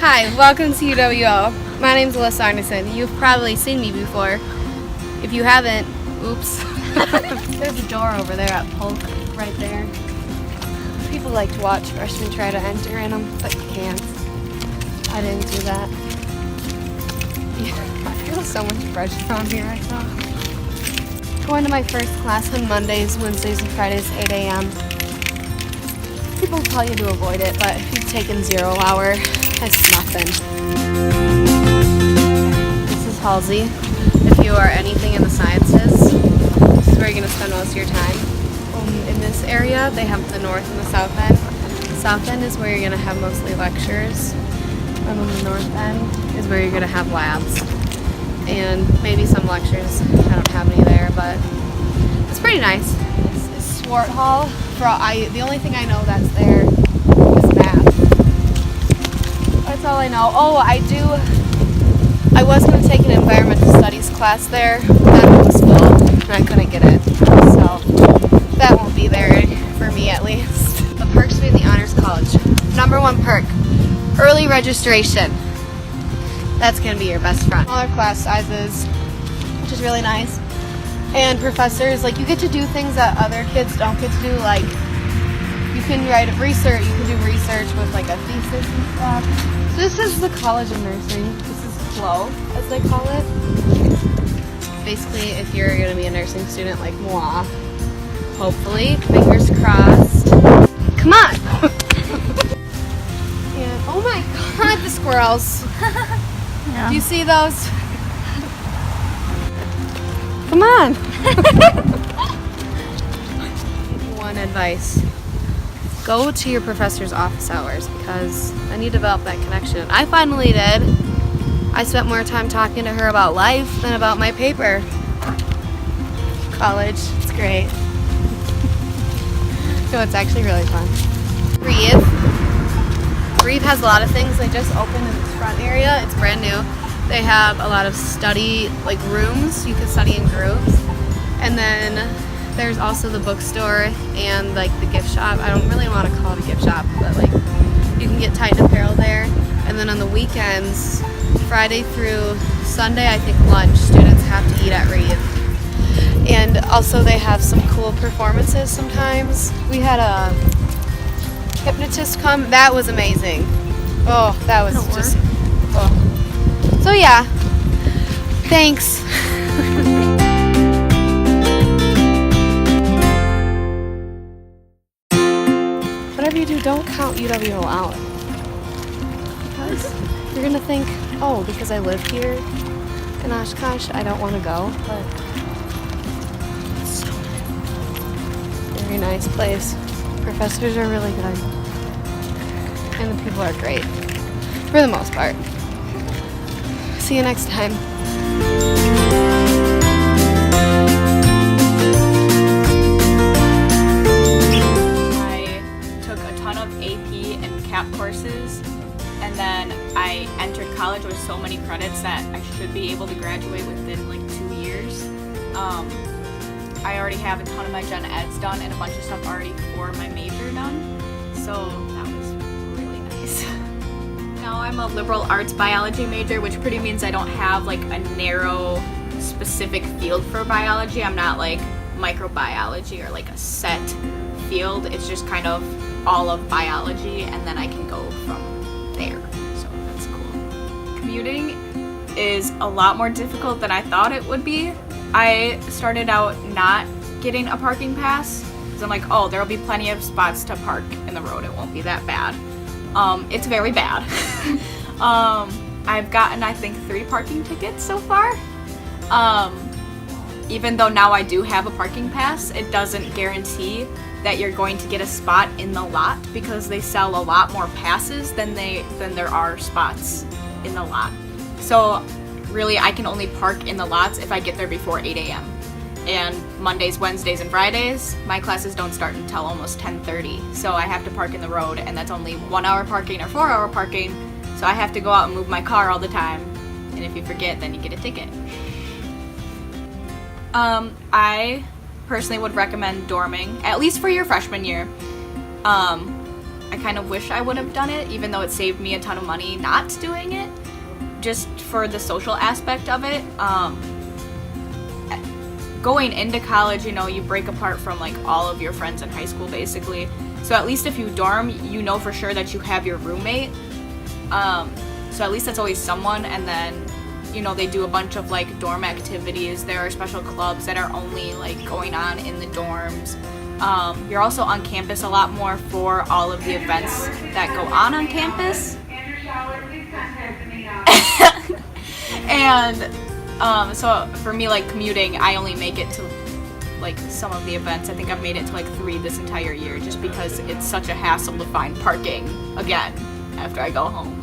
Hi, welcome to UWO. My name's Alissa Arneson. You've probably seen me before. If you haven't, oops. There's a door over there at Polk, right there. People like to watch freshmen try to enter in them, but you can't. I didn't do that. Yeah, I feel so much pressure on here right now. Going to my first class on Mondays, Wednesdays, and Fridays, 8 a.m. People tell you to avoid it, but if you've taken 0 hour, it's nothing. This is Halsey. If you are anything in the sciences, this is where you're going to spend most of your time. In this area, they have the north and the south end. The south end is where you're going to have mostly lectures, and then the north end is where you're going to have labs. And maybe some lectures. I don't have any there, but it's pretty nice. It's Swart Hall. The only thing I know that's there is math. That's all I know. Oh, I was going to take an environmental studies class there. That was full, and I couldn't get it. So that won't be there for me, at least. The perks of the Honors College. Number 1 perk, early registration. That's going to be your best friend. Smaller class sizes, which is really nice. And professors, like, you get to do things that other kids don't get to do, like you can write research, you can do research with like a thesis and stuff. So this is the College of Nursing. This is FLOW, as they call it. Basically, if you're going to be a nursing student like moi, hopefully, fingers crossed. Come on! And oh my god, the squirrels. Yeah. Do you see those? Come on! One advice. Go to your professor's office hours, because then you develop that connection. I finally did. I spent more time talking to her about life than about my paper. College, it's great. No, it's actually really fun. Breathe has a lot of things. They just opened in this front area. It's brand new. They have a lot of study, like rooms. You can study in groups. And then there's also the bookstore and like the gift shop. I don't really want to call it a gift shop, but like you can get Titan apparel there. And then on the weekends, Friday through Sunday, I think lunch, students have to eat at Reeve. And also they have some cool performances sometimes. We had a hypnotist come. That was amazing. Oh, that was just... Oh. So yeah, thanks. Whatever you do, don't count UWO out. Because you're going to think, oh, because I live here in Oshkosh, I don't want to go. But it's so nice. Very nice place. Professors are really good. And the people are great. For the most part. See you next time. I took a ton of AP and CAP courses, and then I entered college with so many credits that I should be able to graduate within like 2 years. I already have a ton of my gen eds done and a bunch of stuff already for my major done, so that was really nice. Now I'm a liberal arts biology major, which pretty means I don't have like a narrow specific field for biology. I'm not like microbiology or like a set field. It's just kind of all of biology, and then I can go from there. So that's cool. Commuting is a lot more difficult than I thought it would be. I started out not getting a parking pass because I'm like, oh, there'll be plenty of spots to park in the road. It won't be that bad. It's very bad. I've gotten, I think, 3 parking tickets so far. Even though now I do have a parking pass, it doesn't guarantee that you're going to get a spot in the lot because they sell a lot more passes than there are spots in the lot. So really, I can only park in the lots if I get there before 8 a.m. And Mondays, Wednesdays, and Fridays, my classes don't start until almost 10:30. So I have to park in the road, and that's only 1 hour parking or 4 hour parking. So I have to go out and move my car all the time. And if you forget, then you get a ticket. I personally would recommend dorming, at least for your freshman year. I kind of wish I would have done it, even though it saved me a ton of money not doing it, just for the social aspect of it. Going into college, you know, you break apart from like all of your friends in high school basically. So at least if you dorm, you know for sure that you have your roommate. So at least that's always someone. And then, you know, they do a bunch of like dorm activities. There are special clubs that are only like going on in the dorms. You're also on campus a lot more for all of the events that go on campus. And so for me, like commuting, I only make it to like some of the events. I think I've made it to like 3 this entire year just because it's such a hassle to find parking again after I go home.